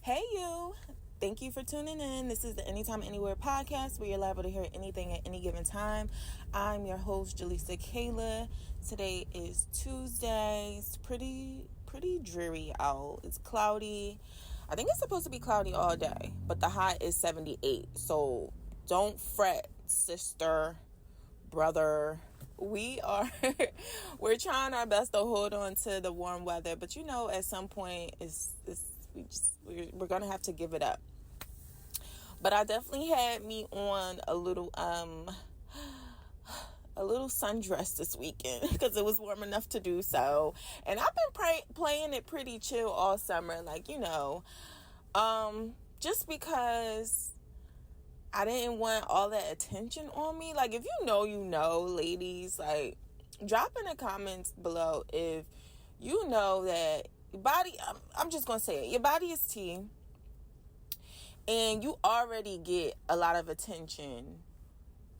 Hey, you. Thank you for tuning in. This is the Anytime Anywhere podcast where you're liable to hear anything at any given time. I'm your host, Jaleesa Kayla. Today is Tuesday. It's pretty dreary out. It's cloudy. I think it's supposed to be cloudy all day, but the high is 78. So don't fret, sister, brother. We're trying our best to hold on to the warm weather, but at some point we're gonna have to give it up. But I definitely had me on a little sundress this weekend because it was warm enough to do so, and I've been playing it pretty chill all summer, just because I didn't want all that attention on me. Like, if ladies, like, drop in the comments below if you know that your body, I'm just going to say it, your body is tea, and you already get a lot of attention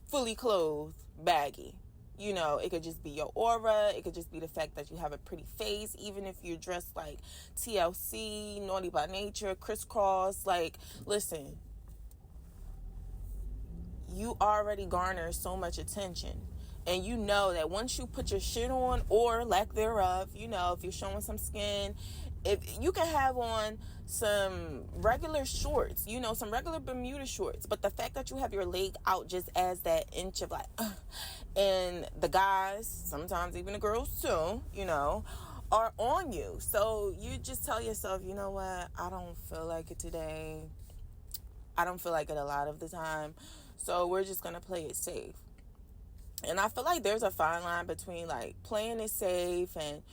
fully clothed, baggy. It could just be your aura. It could just be the fact that you have a pretty face, even if you're dressed like TLC, Naughty by Nature, crisscross. Like, listen, you already garner so much attention. And you know that once you put your shit on, or lack thereof, if you're showing some skin, if you can have on some regular shorts, some regular Bermuda shorts, but the fact that you have your leg out just as that inch of and the guys, sometimes even the girls too, are on you. So you just tell yourself, you know what, I don't feel like it today. I don't feel like it a lot of the time. So we're just going to play it safe. And I feel like there's a fine line between like playing it safe and,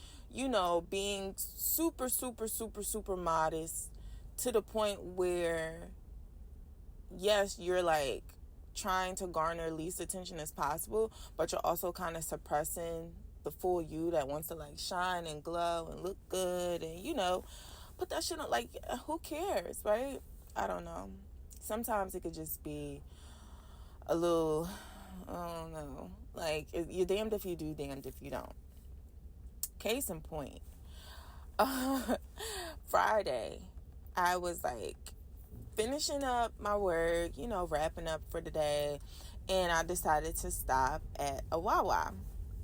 being super, super, super, super modest to the point where, yes, you're like trying to garner least attention as possible, but you're also kind of suppressing the full you that wants to like shine and glow and look good and, put that shit on. Like, who cares, right? I don't know. Sometimes it could just be a little, I don't know, like, you're damned if you do, damned if you don't. Case in point, Friday, I was like finishing up my work, wrapping up for the day, and I decided to stop at a Wawa.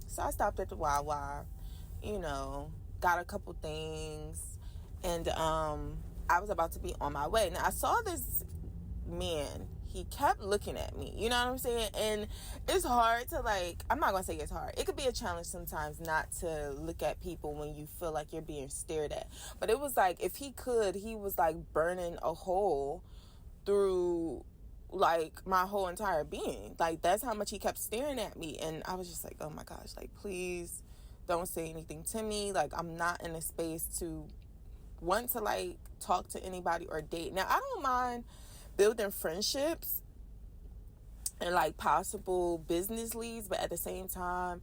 So I stopped at the Wawa, got a couple things, and I was about to be on my way. Now, I saw this man. He kept looking at me, you know what I'm saying? And it's hard to, like, I'm not gonna say it's hard, it could be a challenge sometimes not to look at people when you feel like you're being stared at. But it was like, if he could, he was like burning a hole through like my whole entire being. Like, that's how much he kept staring at me. And I was just like, oh my gosh, like, please don't say anything to me. Like, I'm not in a space to want to like talk to anybody or date. Now, I don't mind building friendships and like possible business leads, but at the same time,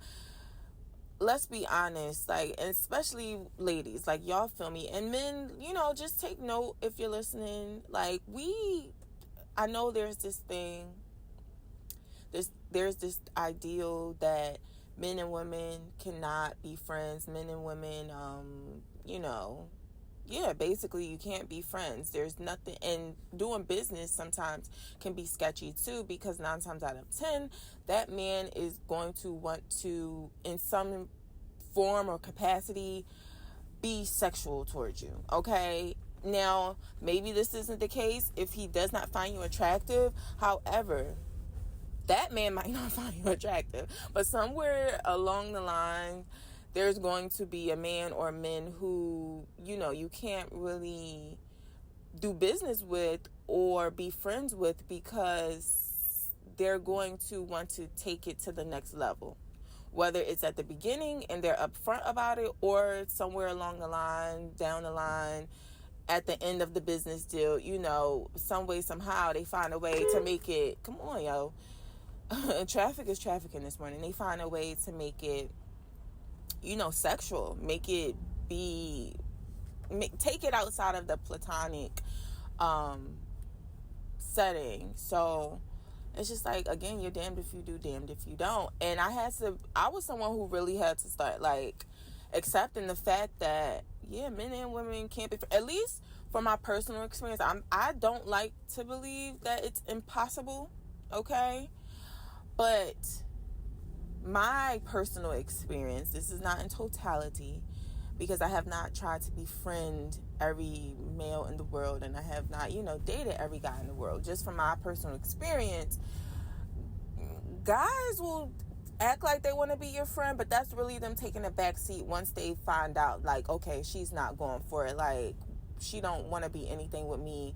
let's be honest, like, and especially ladies, like, y'all feel me, and men, just take note if you're listening. Like, I know there's this thing, there's this ideal that men and women cannot be friends, men and women, basically you can't be friends. There's nothing, and doing business sometimes can be sketchy too, because 9 times out of 10, that man is going to want to, in some form or capacity, be sexual towards you. Okay? Now, maybe this isn't the case if he does not find you attractive. However, that man might not find you attractive, but somewhere along the line, there's going to be a man or men who, you can't really do business with or be friends with, because they're going to want to take it to the next level. Whether it's at the beginning and they're upfront about it, or somewhere along the line, down the line, at the end of the business deal, some way, somehow, they find a way to make it, come on, yo. Traffic is trafficking this morning. They find a way to make it, sexual, make it take it outside of the platonic setting. So it's just like, again, you're damned if you do, damned if you don't. And I was someone who really had to start like accepting the fact that, yeah, men and women can't be, at least from my personal experience, I don't like to believe that it's impossible, okay? But my personal experience, this is not in totality, because I have not tried to befriend every male in the world, and I have not, dated every guy in the world. Just from my personal experience, guys will act like they want to be your friend, but that's really them taking a back seat once they find out, like, okay, she's not going for it. Like, she don't want to be anything with me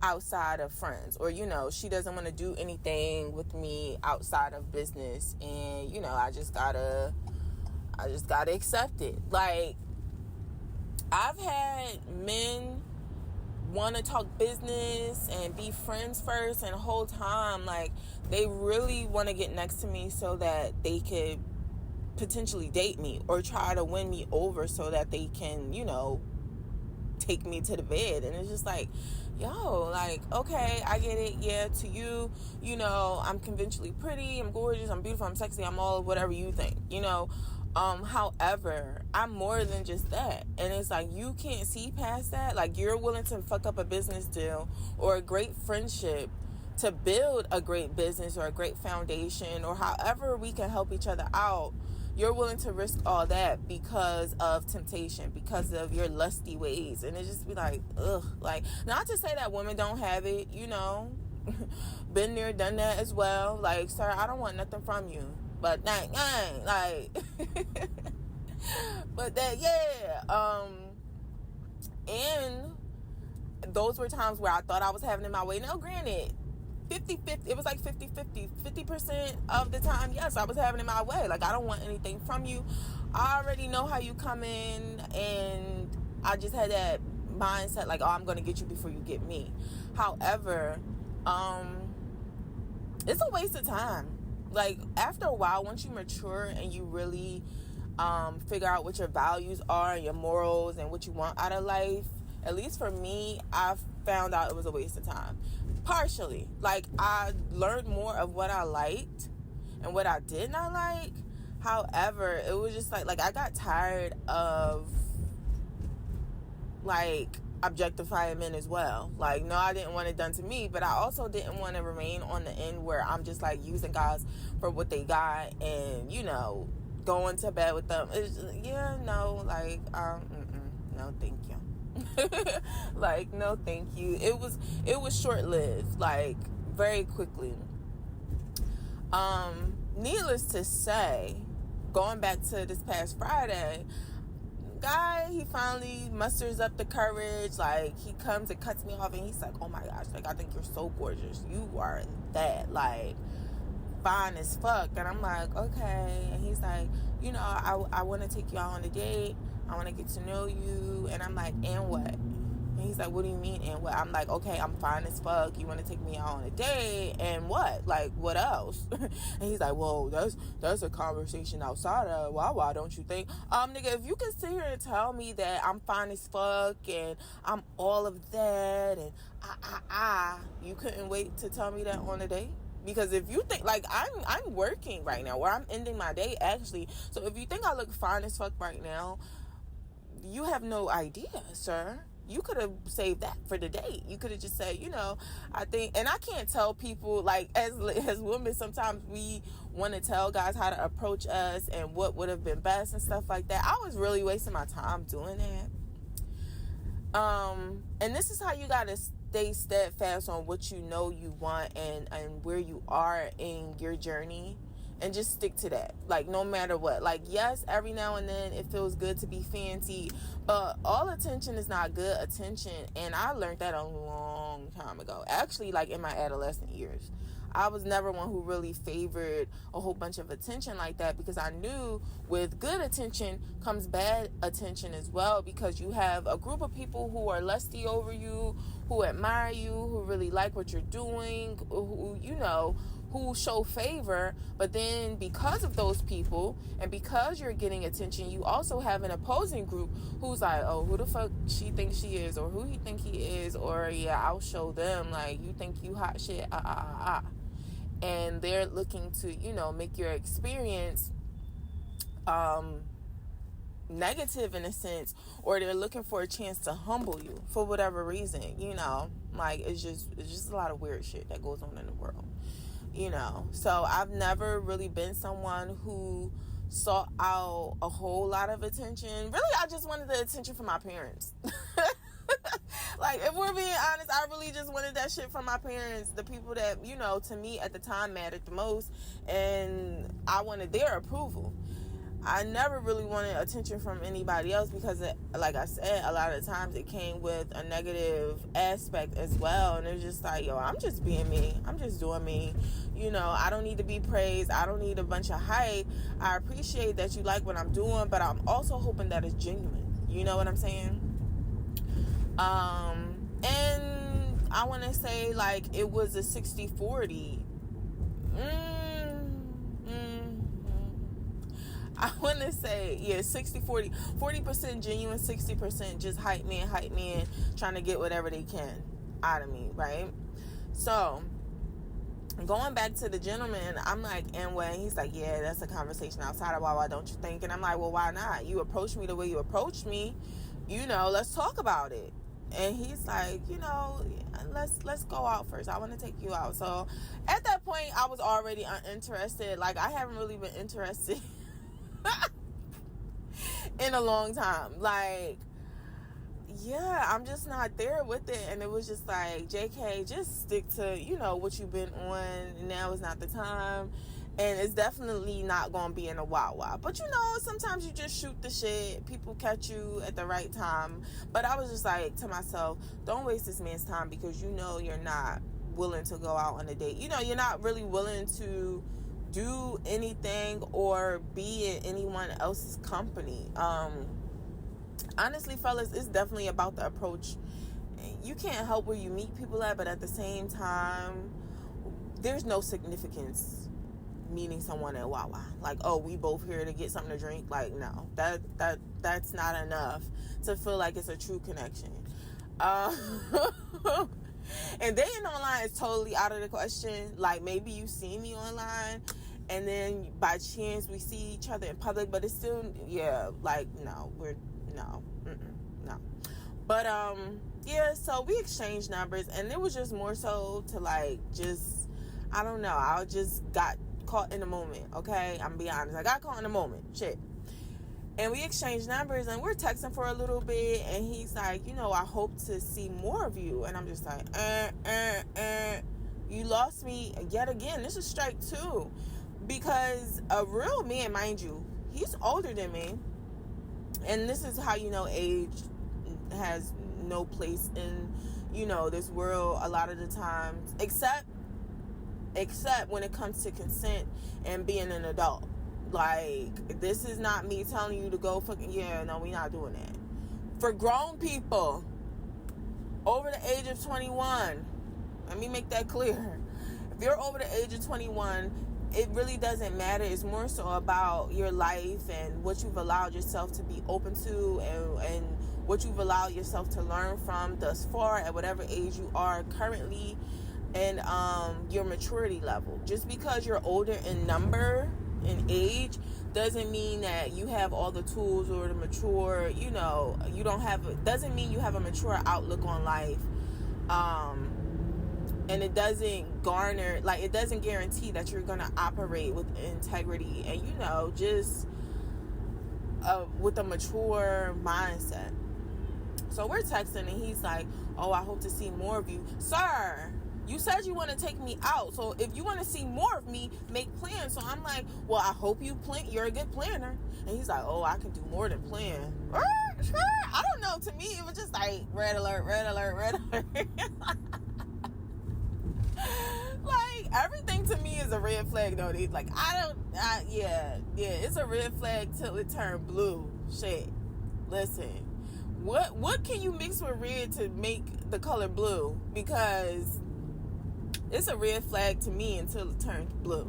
outside of friends, or she doesn't want to do anything with me outside of business, and I just gotta accept it. Like, I've had men want to talk business and be friends first, and the whole time, like, they really want to get next to me so that they could potentially date me or try to win me over so that they can, take me to the bed. And it's just like, yo, like, okay, I get it. Yeah, to you, I'm conventionally pretty, I'm gorgeous, I'm beautiful, I'm sexy, I'm all of whatever you think, however, I'm more than just that. And it's like, you can't see past that. Like, you're willing to fuck up a business deal or a great friendship to build a great business or a great foundation, or however we can help each other out. You're willing to risk all that because of temptation, because of your lusty ways. And it just be like, ugh. Like, not to say that women don't have it, been there, done that as well. Like, sir, I don't want nothing from you. But like, but that, yeah. And those were times where I thought I was having it my way. Now, granted, 50-50, it was like 50-50. 50% of the time, yes, I was having it my way. Like, I don't want anything from you. I already know how you come in, and I just had that mindset, like, oh, I'm going to get you before you get me. However, it's a waste of time. Like, after a while, once you mature and you really figure out what your values are and your morals and what you want out of life, at least for me, I found out it was a waste of time. Partially. Like, I learned more of what I liked and what I did not like. However, it was just like I got tired of, like, objectifying men as well. Like, no, I didn't want it done to me, but I also didn't want to remain on the end where I'm just, like, using guys for what they got and, going to bed with them. It's just, no, thank you. Like, no, thank you. It was short-lived, like, very quickly. Needless to say, going back to this past Friday, guy, he finally musters up the courage. Like, he comes and cuts me off, and he's like, oh my gosh, like, I think you're so gorgeous. You are that, like, fine as fuck. And I'm like, okay. And he's like, I want to take you out on a date. I want to get to know you. And I'm like, and what? And he's like, what do you mean, and what? I'm like, okay, I'm fine as fuck. You want to take me out on a date, and what? Like, what else? And he's like, well, that's a conversation outside of Wawa, don't you think? Nigga, if you can sit here and tell me that I'm fine as fuck and I'm all of that, and you couldn't wait to tell me that on a date? Because if you think, like, I'm working right now, or I'm ending my day, actually. So if you think I look fine as fuck right now, you have no idea, sir. You could have saved that for the date. You could have just said, I think, and I can't tell people, like, as women, sometimes we want to tell guys how to approach us and what would have been best and stuff like that. I was really wasting my time doing that. And this is how you got to stay steadfast on what you know you want and where you are in your journey, and just stick to that. Like, no matter what. Like, yes, every now and then it feels good to be fancy, but all attention is not good attention. And I learned that a long time ago, actually, like, in my adolescent years. I was never one who really favored a whole bunch of attention like that, because I knew with good attention comes bad attention as well, because you have a group of people who are lusty over you, who admire you, who really like what you're doing, who show favor. But then because of those people and because you're getting attention, you also have an opposing group who's like, oh, who the fuck she thinks she is, or who he think he is, or yeah, I'll show them, like, you think you hot shit, and they're looking to, make your experience negative in a sense, or they're looking for a chance to humble you for whatever reason, you know. Like, it's just a lot of weird shit that goes on in the world, you know. So I've never really been someone who sought out a whole lot of attention. Really, I just wanted the attention from my parents. Like, if we're being honest, I really just wanted that shit from my parents, the people that, you know, to me at the time mattered the most, and I wanted their approval. I never really wanted attention from anybody else because, like I said, a lot of times it came with a negative aspect as well. And it's just like, yo, I'm just being me. I'm just doing me. You know, I don't need to be praised. I don't need a bunch of hype. I appreciate that you like what I'm doing, but I'm also hoping that it's genuine. You know what I'm saying? And I want to say, like, it was a 60-40. I want to say, yeah, 60-40. 40% genuine, 60% just hype man, trying to get whatever they can out of me, right? So, going back to the gentleman, I'm like, and when he's like, yeah, that's a conversation outside of Wawa, don't you think? And I'm like, well, why not? You approached me the way you approached me. You know, let's talk about it. And he's like, you know, let's go out first. I want to take you out. So at that point, I was already uninterested. Like, I haven't really been interested in a long time. Like, yeah, I'm just not there with it. And it was just like, JK, just stick to, you know, what you've been on. Now is not the time. And it's definitely not going to be in a Wawa. But, you know, sometimes you just shoot the shit. People catch you at the right time. But I was just like to myself, don't waste this man's time, because you know you're not willing to go out on a date. You know, you're not really willing to do anything or be in anyone else's company. Honestly, fellas, it's definitely about the approach. You can't help where you meet people at, but at the same time, there's no significance meeting someone at Wawa. Like, oh, we both here to get something to drink. Like, no, that's not enough to feel like it's a true connection. And dating online is totally out of the question. Like, maybe you see me online and then by chance we see each other in public, but it's still, yeah, like, no, no. But yeah, so we exchanged numbers, and it was just more so to, like, just, I don't know, I just got caught in the moment. Okay, I'm gonna be honest, I got caught in the moment. Shit. And we exchanged numbers, and we're texting for a little bit, and he's like, you know, I hope to see more of you. And I'm just like, you lost me yet again. This is strike two. Because a real man, mind you, he's older than me. And this is how you know age has no place in, you know, this world a lot of the times. Except when it comes to consent and being an adult. Like, this is not me telling you to go fucking, yeah, no, we're not doing that. For grown people over the age of 21, let me make that clear. If you're over the age of 21, it really doesn't matter. It's more so about your life and what you've allowed yourself to be open to, and what you've allowed yourself to learn from thus far at whatever age you are currently, and your maturity level. Just because you're older in number, in age, doesn't mean that you have all the tools or the mature, you know, you don't have, doesn't mean you have a mature outlook on life. And it doesn't garner, like, it doesn't guarantee that you're going to operate with integrity and, you know, just with a mature mindset. So we're texting, and he's like, oh, I hope to see more of you. Sir, you said you want to take me out. So if you want to see more of me, make plans. So I'm like, well, I hope you plan. You're a good planner. And he's like, oh, I can do more than plan. I don't know. To me, it was just like, red alert, red alert, red alert. Like, everything to me is a red flag, though. Like, yeah, it's a red flag till it turned blue. Shit. Listen, what can you mix with red to make the color blue? Because it's a red flag to me until it turns blue.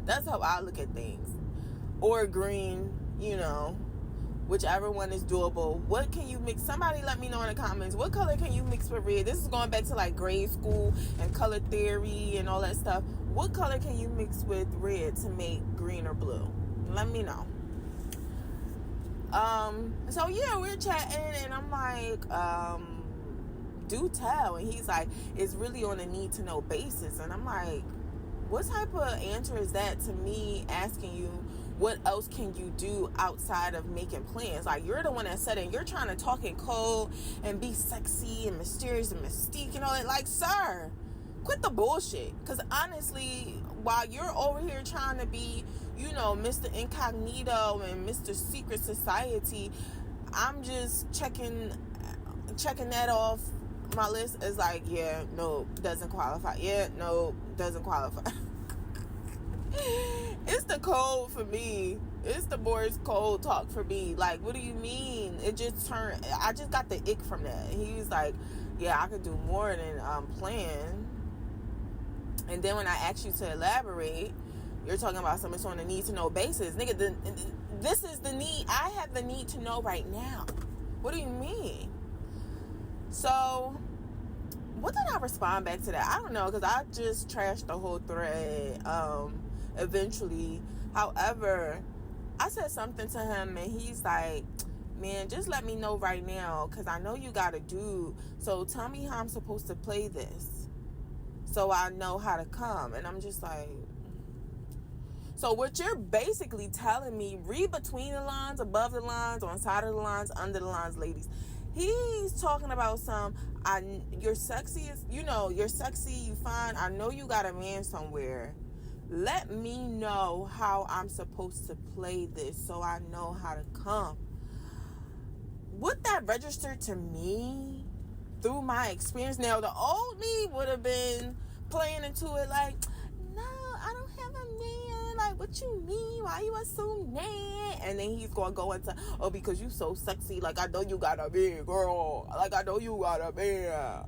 That's how I look at things. Or green, you know, whichever one is doable. What can you mix? Somebody let me know in the comments. What color can you mix with red? This is going back to like grade school and color theory and all that stuff. What color can you mix with red to make green or blue? Let me know. So yeah, we're chatting, and I'm like, do tell. And he's like, it's really on a need to know basis. And I'm like, what type of answer is that to me asking you what else can you do outside of making plans? Like, you're the one that said it. You're trying to talk in code and be sexy and mysterious and mystique and all that. Like, sir, quit the bullshit. Because honestly, while you're over here trying to be, you know, Mr. Incognito and Mr. Secret Society, I'm just checking that off my list as like, yeah, no, doesn't qualify. Yeah, no, doesn't qualify. It's the code for me. It's the Morse code talk for me. Like, what do you mean? I just got the ick from that. He was like, yeah, I could do more than plan. And then when I asked you to elaborate, you're talking about something on a need to know basis. Nigga, this is the need. I have the need to know right now. What do you mean? So, what did I respond back to that? I don't know, because I just trashed the whole thread eventually. However, I said something to him, and he's like, man, just let me know right now, because I know you got a dude. So tell me how I'm supposed to play this so I know how to come. And I'm just like, so what you're basically telling me, read between the lines, above the lines, on side of the lines, under the lines, ladies. He's talking about you're sexy, you're sexy, you fine. I know you got a man somewhere. Let me know how I'm supposed to play this so I know how to come. Would that register to me through my experience? Now, the old me would have been playing into it like, no, I don't have a man. Like, what you mean? Why you assume that? And then he's going to go into, oh, because you so sexy. Like, I know you got a man, girl. Like, I know you got a man.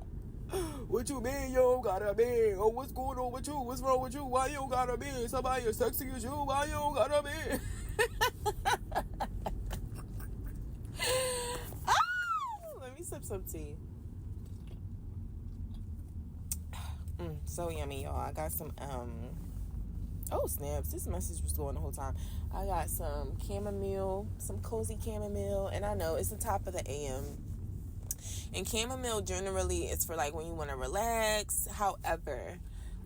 What you mean you don't got a man? Oh, what's going on with you? What's wrong with you? Why you don't got a man? Somebody as sexy as you, why you don't got a man? Let me sip some tea. So yummy, y'all. I got some oh snaps, this message was going the whole time. I got some chamomile, some cozy chamomile, and I know it's the top of the AM. And chamomile generally is for like when you want to relax. However,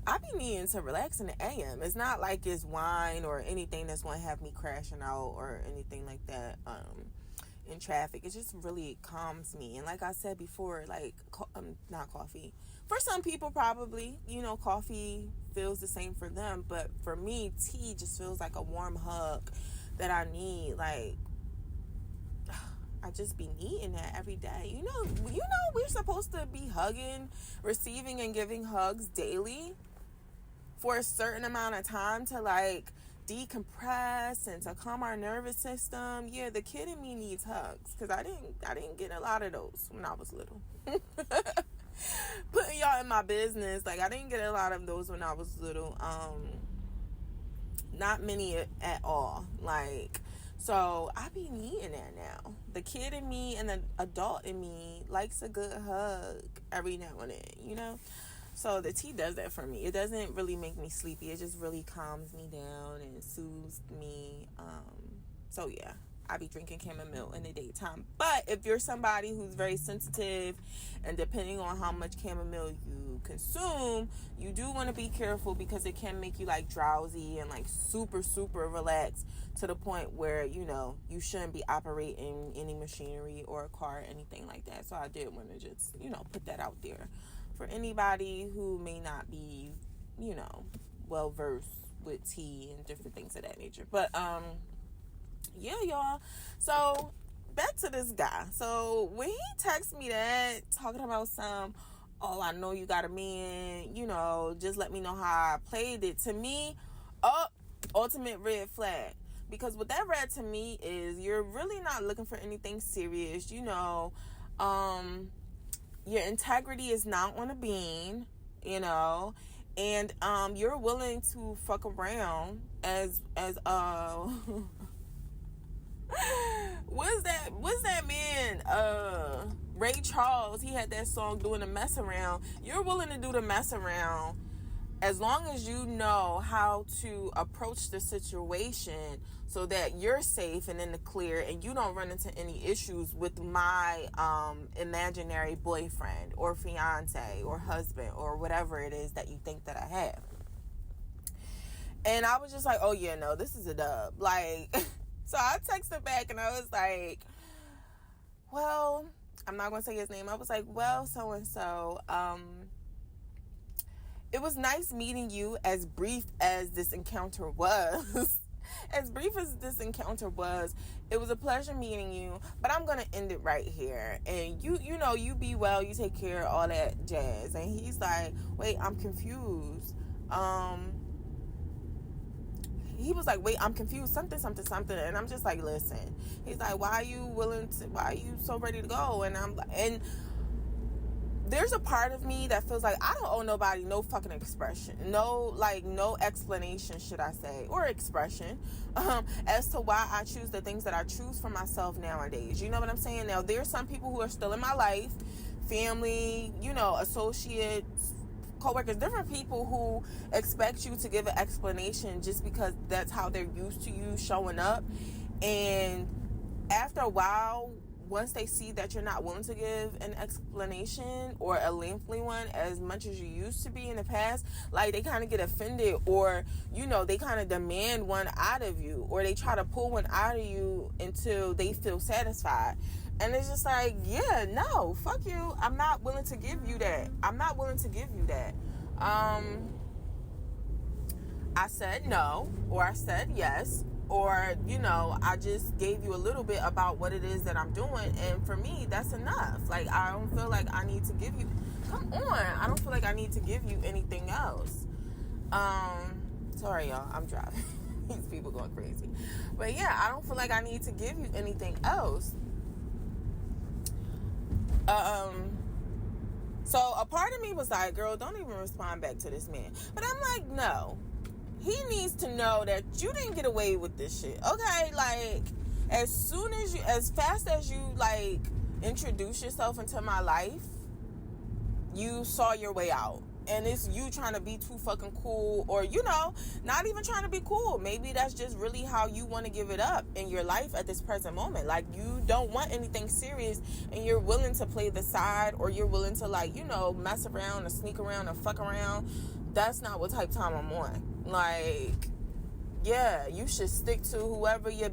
I be needing to relax in the AM. It's not like it's wine or anything that's going to have me crashing out or anything like that in traffic. It just really calms me. And like I said before, like, not coffee. For some people, probably, coffee feels the same for them. But for me, tea just feels like a warm hug that I need. Like, I just be needing that every day. We're supposed to be hugging, receiving, and giving hugs daily for a certain amount of time to, like, decompress and to calm our nervous system. Yeah, the kid in me needs hugs because I didn't get a lot of those when I was little. Putting y'all in my business, like, I didn't get a lot of those when I was little. Not many at all. Like, so I be needing that now. The kid in me and the adult in me likes a good hug every now and then, So the tea does that for me. It doesn't really make me sleepy. It just really calms me down and soothes me. So yeah, I be drinking chamomile in the daytime. But if you're somebody who's very sensitive, and depending on how much chamomile you consume, you do want to be careful because it can make you like drowsy and like super, super relaxed to the point where, you shouldn't be operating any machinery or a car or anything like that. So I did want to just, put that out there for anybody who may not be, well versed with tea and different things of that nature. But, yeah, y'all. So back to this guy. So when he texts me that, talking about I know you got a man, just let me know how I played it. To me, ultimate red flag. Because what that read to me is you're really not looking for anything serious. Your integrity is not on a beam, and you're willing to fuck around as what's that man, Ray Charles, he had that song Doing the Mess Around. You're willing to do the mess around as long as you know how to approach the situation so that you're safe and in the clear and you don't run into any issues with my imaginary boyfriend or fiance or husband or whatever it is that you think that I have. And I was just like, oh yeah, no, this is a dub. Like, so I texted back and I was like, well, I'm not going to say his name. I was like, well, so-and-so, it was nice meeting you, as brief as this encounter was. As brief as this encounter was, it was a pleasure meeting you, but I'm going to end it right here. And you know, you be well, you take care, all that jazz. And he's like, wait, I'm confused. He was like, wait, I'm confused, something. And I'm just like, listen. He's like, why are you so ready to go? And I'm like, and there's a part of me that feels like I don't owe nobody no fucking expression. No explanation, should I say, or expression, as to why I choose the things that I choose for myself nowadays. You know what I'm saying? Now, there's some people who are still in my life, family, associates, co-workers, different people who expect you to give an explanation just because that's how they're used to you showing up. And after a while, once they see that you're not willing to give an explanation or a lengthy one as much as you used to be in the past, like, they kind of get offended, or they kind of demand one out of you, or they try to pull one out of you until they feel satisfied. And it's just like, yeah, no, fuck you. I'm not willing to give you that. I said no, or I said yes, or I just gave you a little bit about what it is that I'm doing, and for me, that's enough. Like, I don't feel like I need to give you, I don't feel like I need to give you anything else. Sorry, y'all, I'm driving. These people going crazy. But yeah, I don't feel like I need to give you anything else. So a part of me was like, girl, don't even respond back to this man. But I'm like, no. He needs to know that you didn't get away with this shit. Okay, like, as fast as you, like, introduce yourself into my life, you saw your way out. And it's you trying to be too fucking cool, or, not even trying to be cool. Maybe that's just really how you want to give it up in your life at this present moment. Like, you don't want anything serious, and you're willing to play the side, or you're willing to, like, mess around or sneak around or fuck around. That's not what type time I'm on. Like, yeah, you should stick to whoever your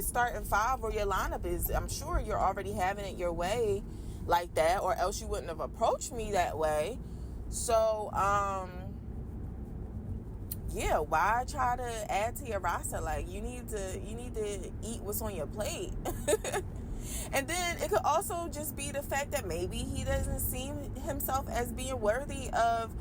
starting five or your lineup is. I'm sure you're already having it your way like that, or else you wouldn't have approached me that way. So, yeah, why try to add to your roster? Like, you need to eat what's on your plate. And then it could also just be the fact that maybe he doesn't see himself as being worthy of,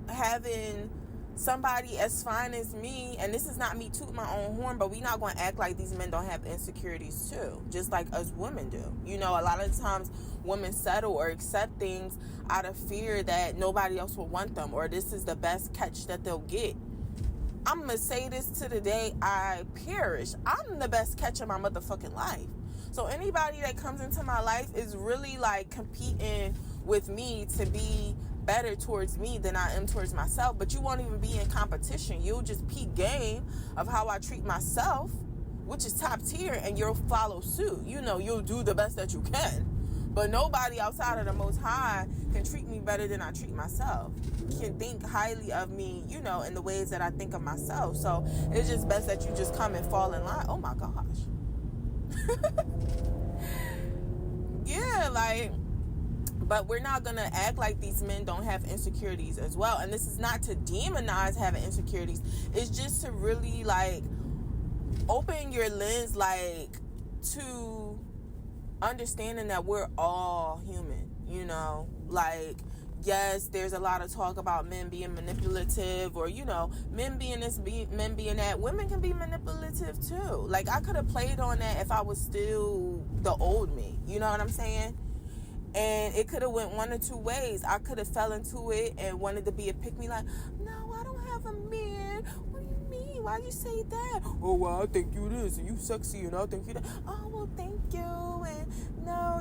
having somebody as fine as me. And this is not me tooting my own horn, but we not going to act like these men don't have insecurities too, just like us women do. A lot of times women settle or accept things out of fear that nobody else will want them, or this is the best catch that they'll get. I'm going to say this to the day I perish. I'm the best catch of my motherfucking life. So anybody that comes into my life is really, like, competing with me to be better towards me than I am towards myself. But you won't even be in competition. You'll just peep game of how I treat myself, which is top tier, and you'll follow suit. You'll do the best that you can. But nobody outside of the Most High can treat me better than I treat myself, can think highly of me, in the ways that I think of myself. So it's just best that you just come and fall in line. Oh my gosh. Yeah, like, but we're not going to act like these men don't have insecurities as well. And this is not to demonize having insecurities. It's just to really, like, open your lens, like, to understanding that we're all human, like, yes, there's a lot of talk about men being manipulative, or, men being this, men being that. Women can be manipulative too. Like, I could have played on that if I was still the old me, you know what I'm saying? And it could have went one or two ways. I could have fell into it and wanted to be a pick-me, like, no, I don't have a man. What do you mean? Why'd you say that? Oh, well, I think you this, and you sexy, and I think you that. Oh, well, thank you. And no,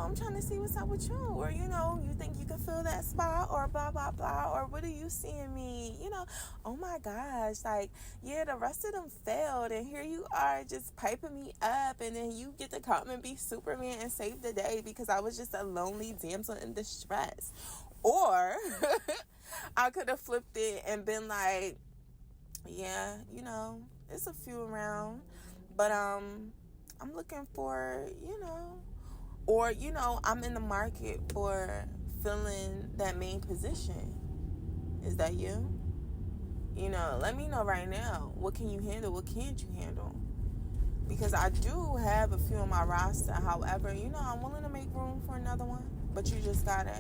I'm trying to see what's up with you. Or, you think you can fill that spot, or blah, blah, blah. Or what do you see in me? Oh my gosh. Like, yeah, the rest of them failed. And here you are just piping me up. And then you get to come and be Superman and save the day because I was just a lonely damsel in distress. Or I could have flipped it and been like, yeah, it's a few around, but I'm looking for, or, I'm in the market for filling that main position. Is that you? Let me know right now. What can you handle? What can't you handle? Because I do have a few on my roster. However, I'm willing to make room for another one. But you just gotta,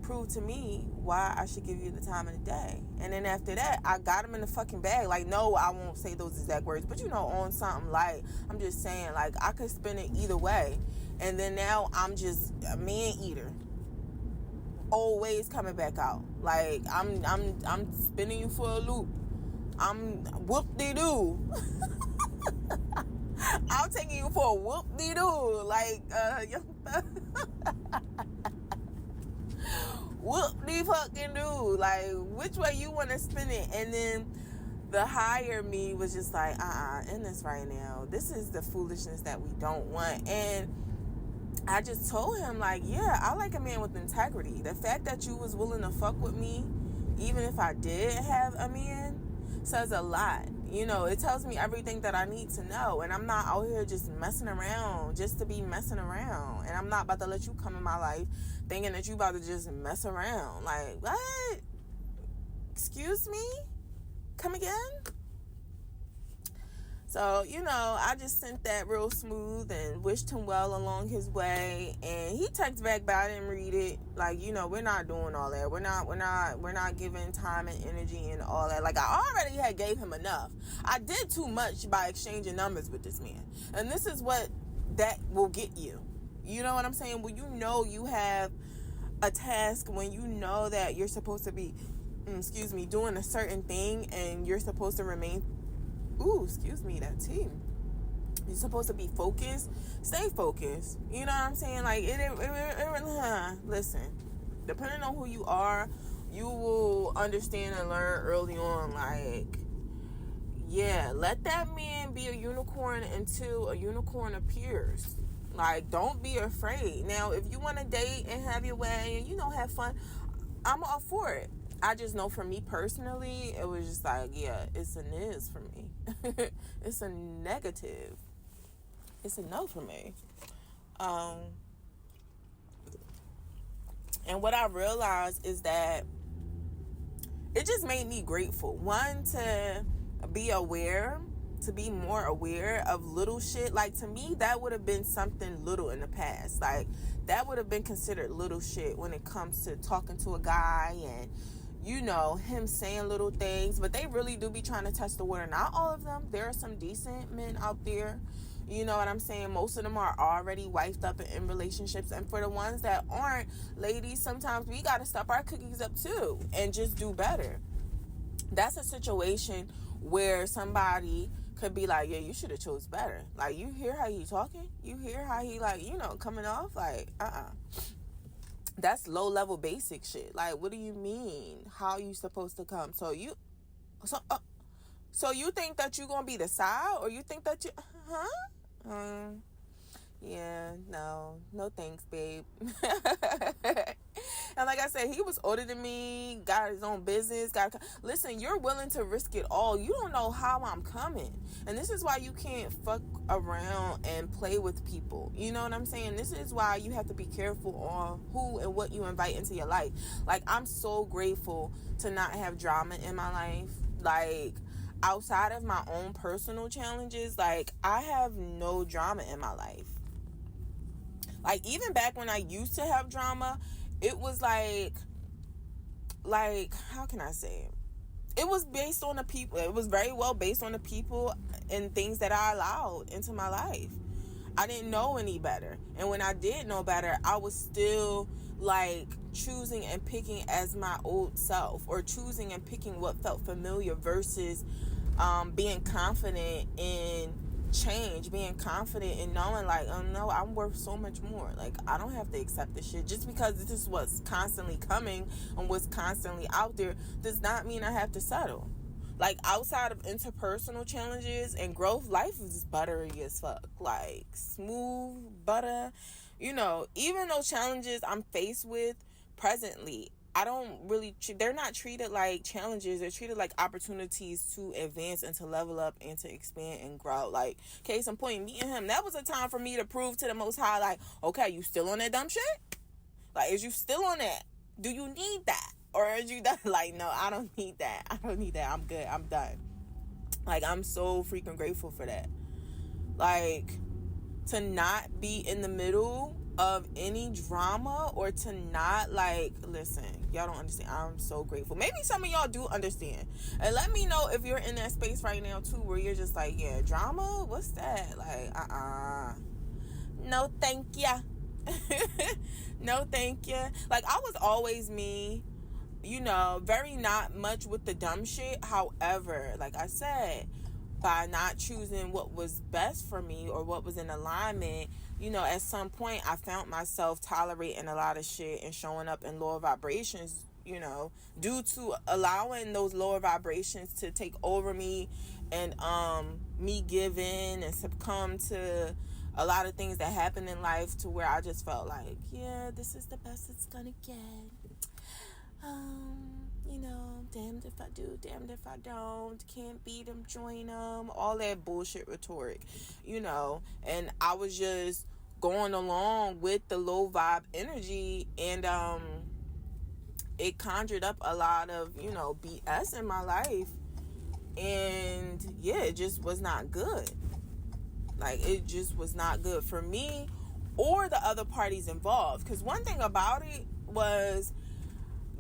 prove to me why I should give you the time of the day. And then after that, I got them in the fucking bag. Like, no, I won't say those exact words, but on something light. I'm just saying, like, I could spin it either way. And then now I'm just a man eater, always coming back out. Like, I'm spinning you for a loop. I'm whoop-de-doo. I'm taking you for a whoop-de-doo. Like, whoop-de-fucking-doo. Like, which way you want to spin it? And then the higher me was just like, end this right now. This is the foolishness that we don't want. And I just told him, like, yeah, I like a man with integrity. The fact that you was willing to fuck with me, even if I did have a man, says a lot. It tells me everything that I need to know. And I'm not out here just messing around just to be messing around. And I'm not about to let you come in my life thinking that you about to just mess around. Like, what? Excuse me? Come again? So, I just sent that real smooth and wished him well along his way. And he texted back, but I didn't read it. Like, we're not doing all that. We're not giving time and energy and all that. Like, I already had gave him enough. I did too much by exchanging numbers with this man. And this is what that will get you. You know what I'm saying? When you have a task, when you know that you're supposed to be, doing a certain thing and you're supposed to remain that team. You're supposed to be focused. Stay focused. You know what I'm saying? Like, listen, depending on who you are, you will understand and learn early on, like, yeah, let that man be a unicorn until a unicorn appears. Like, don't be afraid. Now, if you want to date and have your way and, have fun, I'm all for it. I just know for me personally, it was just like, yeah, it's a niz for me. It's a negative. It's a no for me. And what I realized is that it just made me grateful. One, to be aware, to be more aware of little shit. Like, to me, that would have been something little in the past. Like, that would have been considered little shit when it comes to talking to a guy and, him saying little things. But they really do be trying to test the water. Not all of them. There are some decent men out there. You know what I'm saying? Most of them are already wifed up and in relationships. And for the ones that aren't, ladies, sometimes we got to step our cookies up too and just do better. That's a situation where somebody could be like, yeah, you should have chose better. Like, you hear how he talking? You hear how he, like, coming off? Like, That's low-level basic shit. Like, what do you mean? How you supposed to come? So you think that you gonna be the side? Or you think that you... Yeah, no thanks, babe. And like I said, he was older than me, got his own business, listen, you're willing to risk it all. You don't know how I'm coming. And this is why you can't fuck around and play with people. You know what I'm saying? This is why you have to be careful on who and what you invite into your life. Like, I'm so grateful to not have drama in my life. Like, outside of my own personal challenges, like, I have no drama in my life. Like, even back when I used to have drama, it was like, how can I say it? It was based on the people. It was very well based on the people and things that I allowed into my life. I didn't know any better. And when I did know better, I was still, like, choosing and picking as my old self, or choosing and picking what felt familiar versus being confident in change, being confident in knowing like, oh no, I'm worth so much more. Like, I don't have to accept this shit. Just because this is what's constantly coming and what's constantly out there does not mean I have to settle. Like, outside of interpersonal challenges and growth, life is buttery as fuck. Like, smooth butter. You know, even those challenges I'm faced with presently, I don't really, they're not treated like challenges. They're treated like opportunities to advance and to level up and to expand and grow. Like, case in point, me and him, that was a time for me to prove to the Most High, like, okay, you still on that dumb shit? Like, is you still on that? Do you need that? Or is you done? Like, no, I don't need that. I don't need that. I'm good. I'm done. Like, I'm so freaking grateful for that. Like, to not be in the middle of any drama, or to not, like, listen, y'all don't understand. I'm so grateful. Maybe some of y'all do understand. And let me know if you're in that space right now, too, where you're just like, yeah, drama? What's that? Like, no, thank ya. No, thank you. Like, I was always me, you know, very not much with the dumb shit. However, like I said, by not choosing what was best for me or what was in alignment, you know, at some point I found myself tolerating a lot of shit and showing up in lower vibrations, you know, due to allowing those lower vibrations to take over me, and me give in and succumb to a lot of things that happen in life, to where I just felt like, yeah, this is the best it's gonna get. You know, damned if I do, damned if I don't, can't beat them, join them, all that bullshit rhetoric, you know. And I was just going along with the low vibe energy, and it conjured up a lot of, you know, BS in my life. And yeah, it just was not good. Like, it just was not good for me or the other parties involved. Because one thing about it was,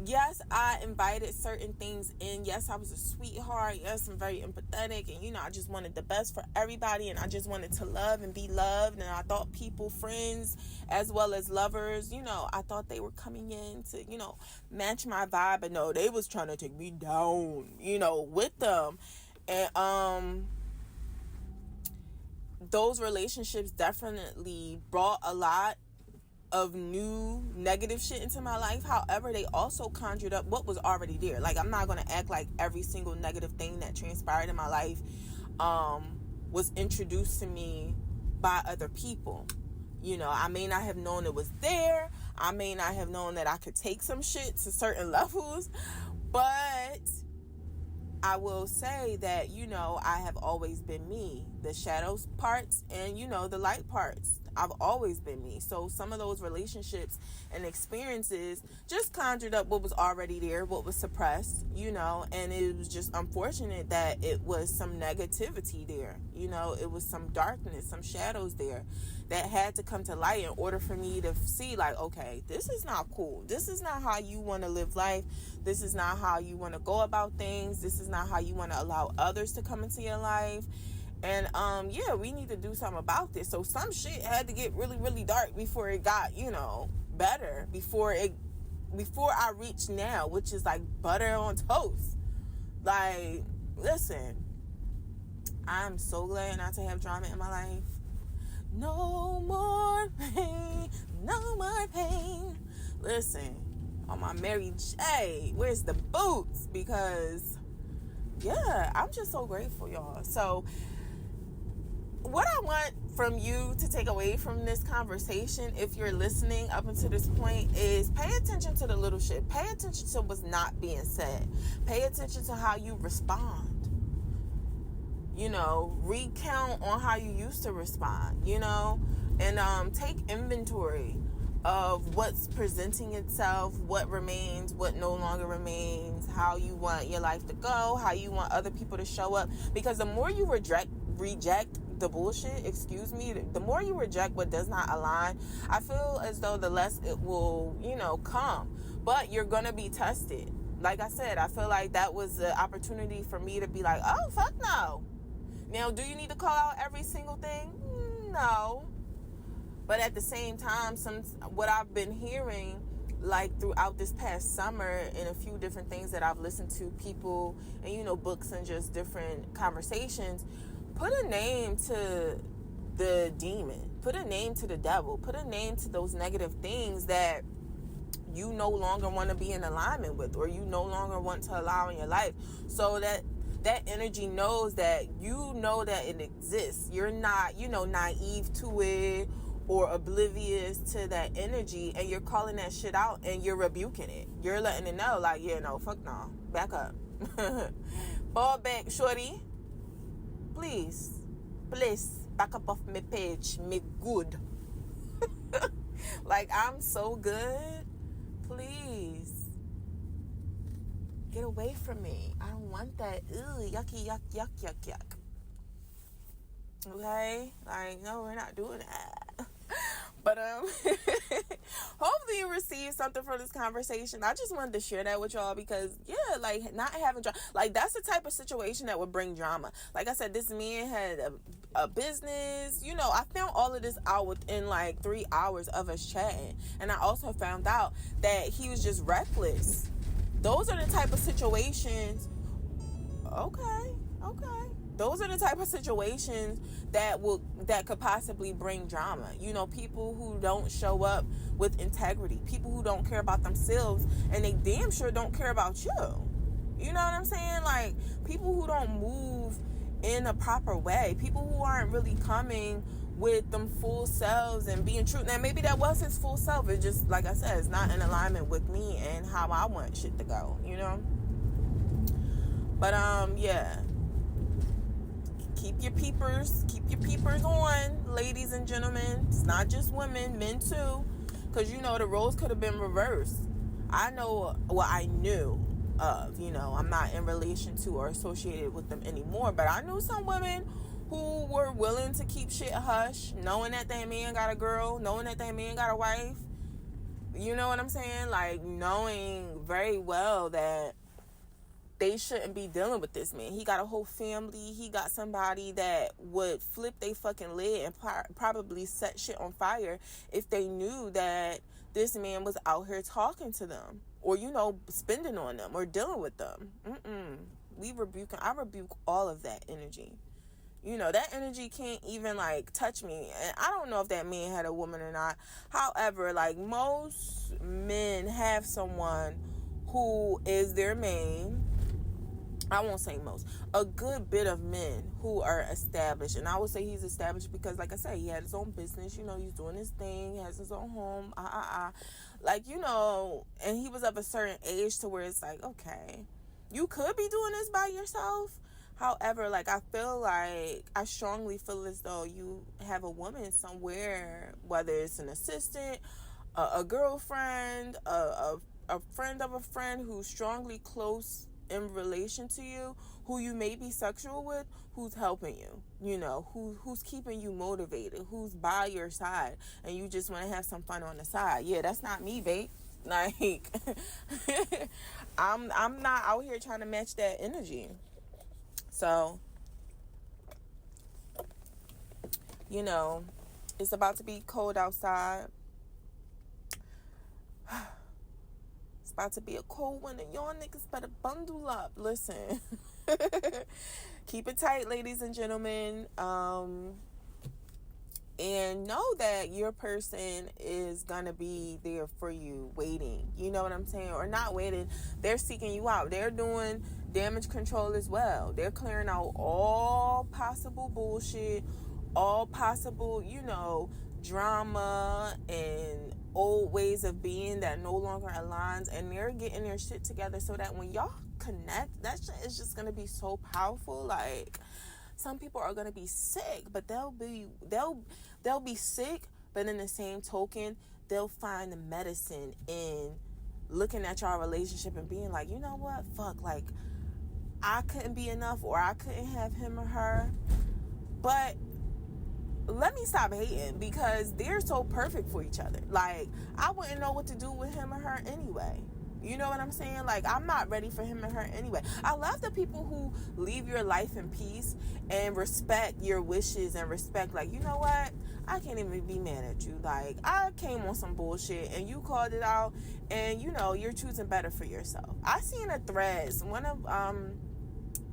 yes, I invited certain things in. Yes, I was a sweetheart. Yes, I'm very empathetic. And, you know, I just wanted the best for everybody. And I just wanted to love and be loved. And I thought people, friends, as well as lovers, you know, I thought they were coming in to, you know, match my vibe. But no, they was trying to take me down, you know, with them. And, those relationships definitely brought a lot of new negative shit into my life. However, they also conjured up what was already there. Like, I'm not going to act like every single negative thing that transpired in my life was introduced to me by other people. You know, I may not have known it was there. I may not have known that I could take some shit to certain levels. But I will say that, you know, I have always been me. The shadows parts and, you know, the light parts. I've always been me. So some of those relationships and experiences just conjured up what was already there, what was suppressed, you know, and it was just unfortunate that it was some negativity there. You know, it was some darkness, some shadows there that had to come to light in order for me to see, like, okay, this is not cool. This is not how you want to live life. This is not how you want to go about things. This is not how you want to allow others to come into your life. And, yeah, we need to do something about this. So some shit had to get really, really dark before it got, you know, better. Before I reach now, which is like butter on toast. Like, listen, I'm so glad not to have drama in my life. No more pain, no more pain. Listen, on my Mary J, where's the boots? Because, yeah, I'm just so grateful, y'all. So, what I want from you to take away from this conversation, if you're listening up until this point, is pay attention to the little shit. Pay attention to what's not being said. Pay attention to how you respond. You know, recount on how you used to respond, you know, and take inventory of what's presenting itself, what remains, what no longer remains, how you want your life to go, how you want other people to show up. Because the more you reject the bullshit, the more you reject what does not align, I feel as though the less it will, you know, come. But you're gonna be tested. Like I said, I feel like that was an opportunity for me to be like, oh, fuck no. Now, do you need to call out every single thing? No. But at the same time, what I've been hearing like throughout this past summer and a few different things that I've listened to, people and, you know, books and just different conversations, put a name to the demon, put a name to the devil, put a name to those negative things that you no longer want to be in alignment with, or you no longer want to allow in your life, so that that energy knows that you know that it exists. You're not, you know, naive to it or oblivious to that energy, and you're calling that shit out and you're rebuking it. You're letting it know, like, yeah, no, fuck no, back up. Fall back, shorty, please back up off my page, me good. Like, I'm so good, please get away from me. I don't want that. Ew, yucky, yuck. Okay? Like, no, we're not doing that. But hopefully you received something from this conversation. I just wanted to share that with y'all because, yeah, like, not having drama, like, that's the type of situation that would bring drama. Like I said, this man had a business. You know, I found all of this out within like 3 hours of us chatting, and I also found out that he was just reckless. Those are the type of situations. Okay. Those are the type of situations that could possibly bring drama. You know, people who don't show up with integrity, people who don't care about themselves, and they damn sure don't care about you. You know what I'm saying? Like, people who don't move in a proper way, people who aren't really coming with them full selves and being true. Now, maybe that was his full self. It's just, like I said, it's not in alignment with me and how I want shit to go, you know? But, yeah. Keep your peepers on, ladies and gentlemen. It's not just women, men too. Because, you know, the roles could have been reversed. I know, well, I knew of, you know, I'm not in relation to or associated with them anymore, but I knew some women who were willing to keep shit hush, knowing that their man got a girl, knowing that their man got a wife. You know what I'm saying? Like, knowing very well that they shouldn't be dealing with this man. He got a whole family. He got somebody that would flip they fucking lid and probably set shit on fire if they knew that this man was out here talking to them, or, you know, spending on them or dealing with them. I rebuke all of that energy. You know, that energy can't even, like, touch me. And I don't know if that man had a woman or not. However, like, most men have someone who is their main. I won't say most. A good bit of men who are established. And I would say he's established because, like I said, he had his own business. You know, he's doing his thing. He has his own home. Like, you know, and he was of a certain age to where it's like, okay, you could be doing this by yourself. However, like, I strongly feel as though you have a woman somewhere, whether it's an assistant, a girlfriend, a friend of a friend who's strongly close in relation to you, who you may be sexual with, who's helping you, you know, who's keeping you motivated, who's by your side, and you just want to have some fun on the side. Yeah, that's not me, babe. Like, I'm not out here trying to match that energy. So, you know, it's about to be cold outside. It's about to be a cold one, and y'all niggas better bundle up. Listen. Keep it tight, ladies and gentlemen. And know that your person is gonna be there for you, waiting. You know what I'm saying? Or not waiting. They're seeking you out. They're doing damage control as well. They're clearing out all possible bullshit, all possible, you know, drama and old ways of being that no longer aligns, and they're getting their shit together so that when y'all connect, that shit is just gonna be so powerful. Like, some people are gonna be sick, but they'll be sick, but in the same token, they'll find the medicine in looking at y'all relationship and being like, you know what, fuck, like, I couldn't be enough, or I couldn't have him or her, but let me stop hating, because they're so perfect for each other. Like, I wouldn't know what to do with him or her anyway. You know what I'm saying? Like, I'm not ready for him and her anyway. I love the people who leave your life in peace and respect your wishes and respect, like, you know what? I can't even be mad at you. Like, I came on some bullshit and you called it out, and, you know, you're choosing better for yourself. I seen a thread. One of,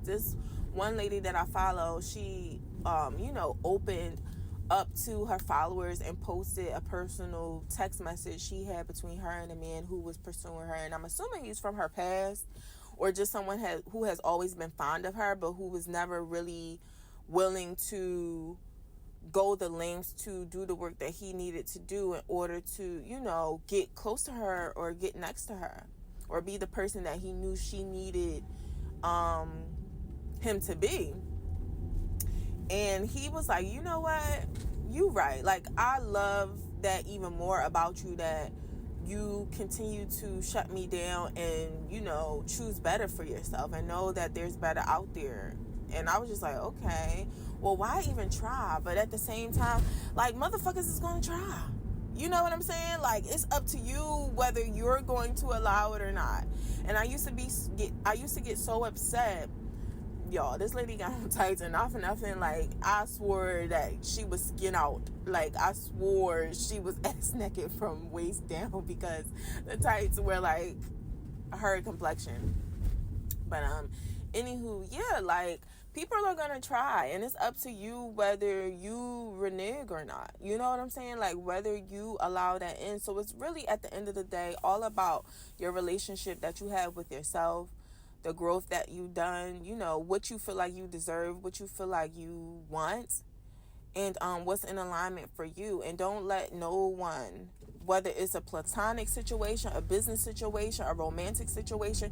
this one lady that I follow, she, you know, opened up to her followers and posted a personal text message she had between her and a man who was pursuing her, and I'm assuming he's from her past, or just someone who has always been fond of her, but who was never really willing to go the lengths to do the work that he needed to do in order to, you know, get close to her or get next to her or be the person that he knew she needed him to be. And he was like, you know what? You right. Like, I love that even more about you, that you continue to shut me down and, you know, choose better for yourself and know that there's better out there. And I was just like, okay, well, why even try? But at the same time, like, motherfuckers is going to try. You know what I'm saying? Like, it's up to you whether you're going to allow it or not. And I used to get so upset. Y'all, this lady got on tights, and not for nothing, like, I swore that she was skin out. Like, I swore she was ass naked from waist down because the tights were like her complexion. But anywho, yeah, like, people are gonna try, and it's up to you whether you renege or not. You know what I'm saying? Like, whether you allow that in. So it's really, at the end of the day, all about your relationship that you have with yourself, the growth that you've done, you know, what you feel like you deserve, what you feel like you want, and what's in alignment for you. And don't let no one, whether it's a platonic situation, a business situation, a romantic situation,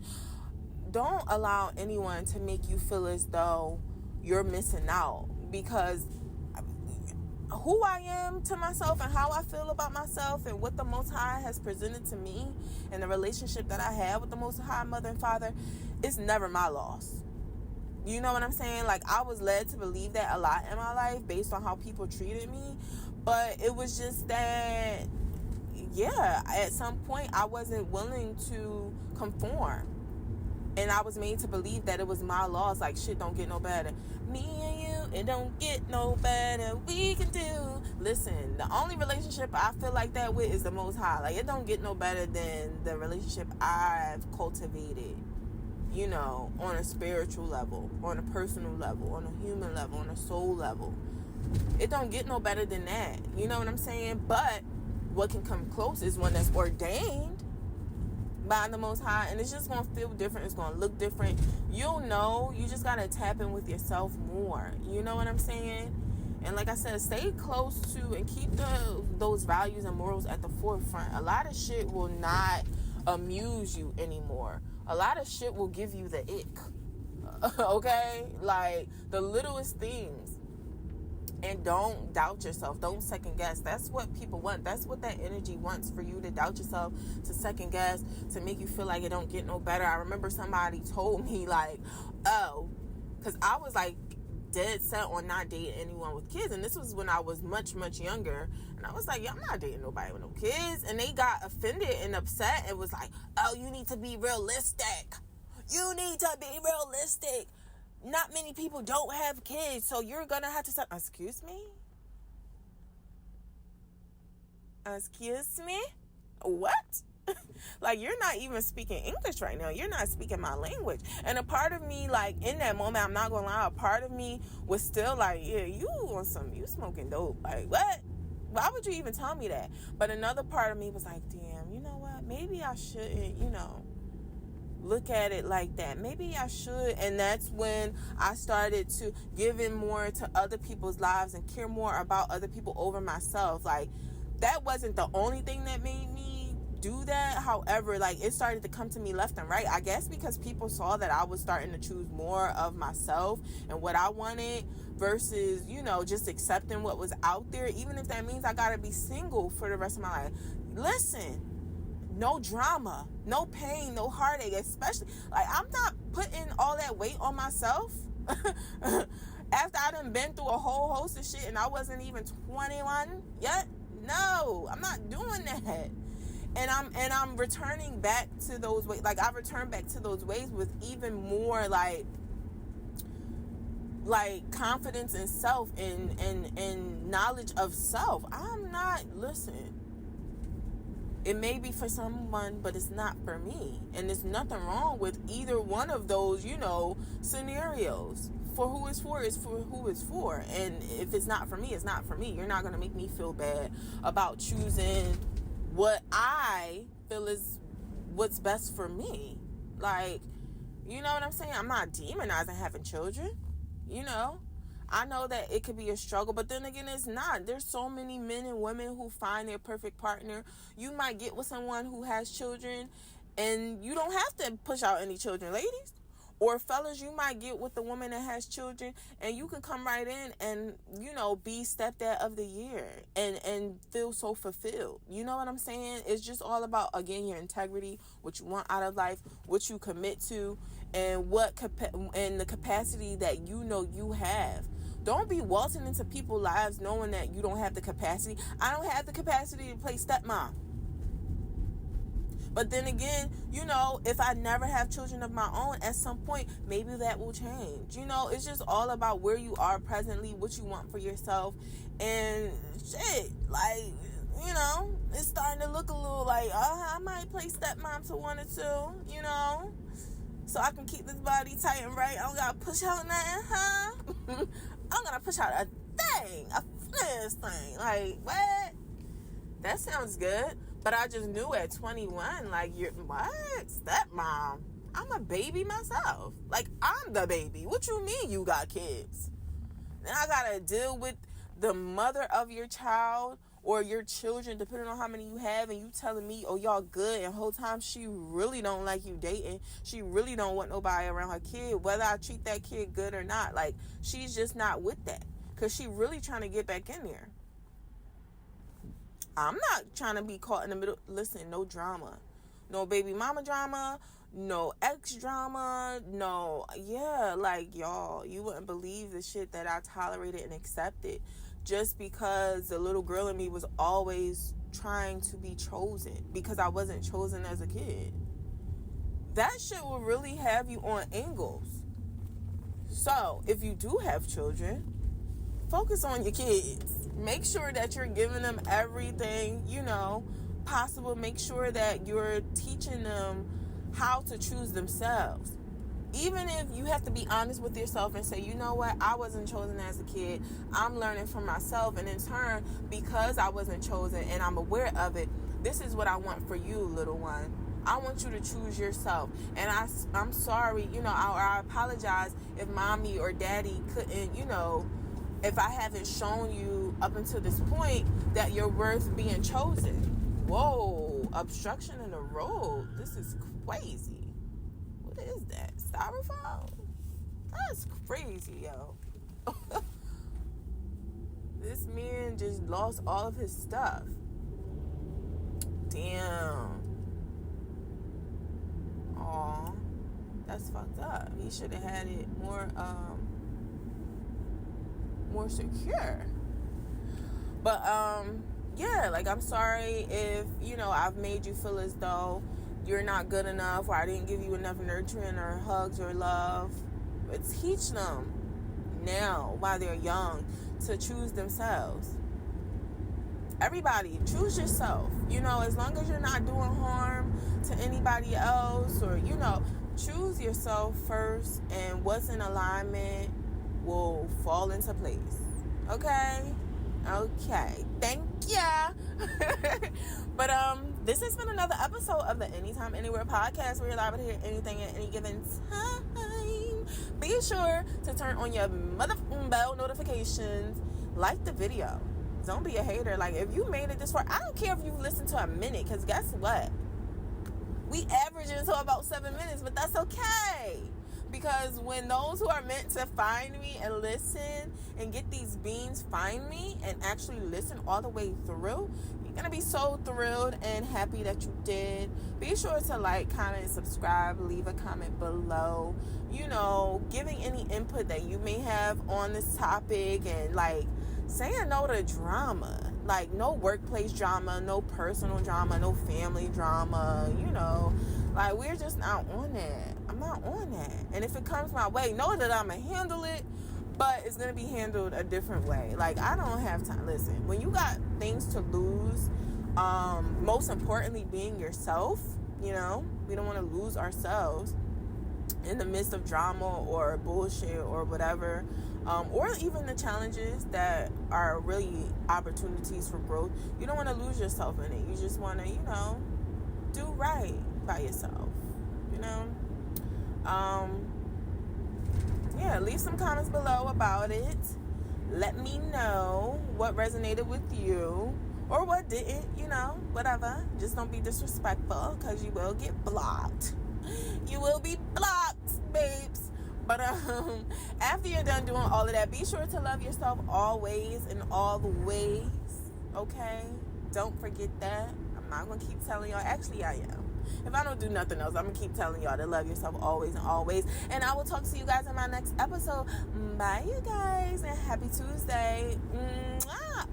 don't allow anyone to make you feel as though you're missing out. Because who I am to myself and how I feel about myself and what the Most High has presented to me and the relationship that I have with the Most High Mother and Father, it's never my loss. You know what I'm saying? Like, I was led to believe that a lot in my life based on how people treated me. But it was just that, yeah, at some point I wasn't willing to conform. And I was made to believe that it was my loss. Like, shit don't get no better. Me and you, it don't get no better. We can do. Listen, the only relationship I feel like that with is the Most High. Like, it don't get no better than the relationship I've cultivated, you know, on a spiritual level, on a personal level, on a human level, on a soul level. It don't get no better than that. You know what I'm saying? But what can come close is one that's ordained by the Most High, and it's just gonna feel different. It's gonna look different. You'll know. You just gotta tap in with yourself more. You know what I'm saying? And like I said, stay close to and keep those values and morals at the forefront. A lot of shit will not amuse you anymore. A lot of shit will give you the ick. Okay? Like, the littlest things. And don't doubt yourself. Don't second guess. That's what people want. That's what that energy wants, for you to doubt yourself, to second guess, to make you feel like it don't get no better. I remember somebody told me, like, oh, because I was like dead set on not dating anyone with kids. And this was when I was much, much younger. And I was like, yeah, I'm not dating nobody with no kids. And they got offended and upset and was like, oh, you need to be realistic. You need to be realistic. Not many people don't have kids, so you're gonna have to stop. Excuse me? Excuse me? What? Like, you're not even speaking English right now. You're not speaking my language. And a part of me, like, in that moment, I'm not gonna lie, a part of me was still like, yeah, you smoking dope. Like, what? Why would you even tell me that? But another part of me was like, damn, you know what? Maybe I shouldn't, you know, look at it like that. Maybe I should. And that's when I started to give in more to other people's lives and care more about other people over myself. Like, that wasn't the only thing that made me do that. However, like, it started to come to me left and right. I guess because people saw that I was starting to choose more of myself and what I wanted versus, you know, just accepting what was out there, even if that means I gotta be single for the rest of my life. Listen, no drama, no pain, no heartache, especially, like, I'm not putting all that weight on myself after I done been through a whole host of shit and I wasn't even 21 yet. No, I'm not doing that. I'm returning back to those ways. Like, I return back to those ways with even more like confidence in self and knowledge of self. I'm not, listen, it may be for someone, but it's not for me. And there's nothing wrong with either one of those, scenarios. For who it's for is for who it's for. And if it's not for me, it's not for me. You're not going to make me feel bad about choosing what I feel is what's best for me. Like, you know what I'm saying? I'm not demonizing having children. I know that it could be a struggle, but then again, it's not. There's so many men and women who find their perfect partner. You might get with someone who has children, and you don't have to push out any children, ladies. Or fellas, you might get with the woman that has children, and you can come right in and, be stepdad of the year and feel so fulfilled. You know what I'm saying? It's just all about, again, your integrity, what you want out of life, what you commit to, and and the capacity that you have. Don't be waltzing into people's lives knowing that you don't have the capacity. I don't have the capacity to play stepmom. But then again, if I never have children of my own, at some point, maybe that will change. It's just all about where you are presently, what you want for yourself. And shit, like, it's starting to look a little like, I might play stepmom to one or two, so I can keep this body tight and right. I don't got to push out nothing, huh? I'm going to push out a thing, a fierce thing. Like, what? That sounds good. But I just knew at 21, like, you're, what? Stepmom? I'm a baby myself. Like, I'm the baby. What you mean you got kids? Then I got to deal with the mother of your child or your children, depending on how many you have, and you telling me, oh, y'all good, and the whole time she really don't like you dating. She really don't want nobody around her kid, whether I treat that kid good or not. Like, she's just not with that, because she really trying to get back in there. I'm not trying to be caught in the middle. Listen, no drama. No baby mama drama. No ex drama. No, like, y'all, you wouldn't believe the shit that I tolerated and accepted just because the little girl in me was always trying to be chosen because I wasn't chosen as a kid. That shit will really have you on angles. So, if you do have children, focus on your kids. Make sure that you're giving them everything, possible. Make sure that you're teaching them how to choose themselves. Even if you have to be honest with yourself and say, you know what, I wasn't chosen as a kid. I'm learning from myself. And in turn, because I wasn't chosen and I'm aware of it, this is what I want for you, little one. I want you to choose yourself. And I'm sorry, I apologize if mommy or daddy couldn't, if I haven't shown you up until this point that you're worth being chosen. Whoa, obstruction in the road. This is crazy. What is that? Styrofoam? That's crazy, yo. This man just lost all of his stuff. Damn. Aw, that's fucked up. He should have had it more secure. But like, I'm sorry if I've made you feel as though you're not good enough, or I didn't give you enough nurturing or hugs or love. But teach them now while they're young to choose themselves. Everybody, choose yourself. As long as you're not doing harm to anybody else, or choose yourself first, and what's in alignment will fall into place. Okay, thank ya. But this has been another episode of the Anytime Anywhere podcast, where you're liable to hear anything at any given time. Be sure to turn on your motherfucking bell notifications. Like the video. Don't be a hater. Like, if you made it this far, I don't care if you listened to a minute, because guess what, we average into about 7 minutes, but that's okay. Because when those who are meant to find me and listen and get these beans find me and actually listen all the way through, you're going to be so thrilled and happy that you did. Be sure to like, comment, subscribe, leave a comment below, giving any input that you may have on this topic, and like saying no to drama. Like, no workplace drama, no personal drama, no family drama, you know. Like, we're just not on that. I'm not on that. And if it comes my way, know that I'm going to handle it, but it's going to be handled a different way. Like, I don't have time. Listen, when you got things to lose, most importantly being yourself, you know, we don't want to lose ourselves in the midst of drama or bullshit or whatever, or even the challenges that are really opportunities for growth. You don't want to lose yourself in it. You just want to, you know, do right by yourself, you know. Yeah, leave some comments below about it. Let me know what resonated with you or what didn't, you know, whatever. Just don't be disrespectful, because you will get blocked. You will be blocked, babes. But after you're done doing all of that, be sure to love yourself always in all the ways, okay? Don't forget that. I'm not going to keep telling y'all. Actually, I am. If I don't do nothing else, I'm going to keep telling y'all to love yourself always and always. And I will talk to you guys in my next episode. Bye, you guys, and happy Tuesday.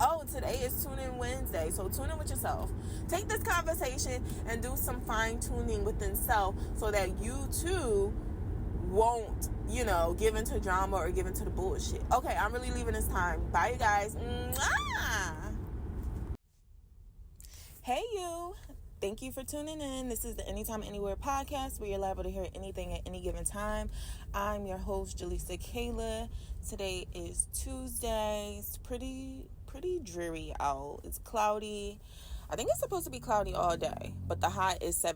Oh, today is Tune In Wednesday, so tune in with yourself. Take this conversation and do some fine-tuning within self so that you, too, won't, you know, give into drama or give into the bullshit. Okay, I'm really leaving this time. Bye, you guys. Hey, you. Thank you for tuning in. This is the Anytime Anywhere podcast, where you're liable to hear anything at any given time. I'm your host, Jaleesa Kayla. Today is Tuesday. It's pretty dreary out. It's cloudy. I think it's supposed to be cloudy all day, but the high is 7.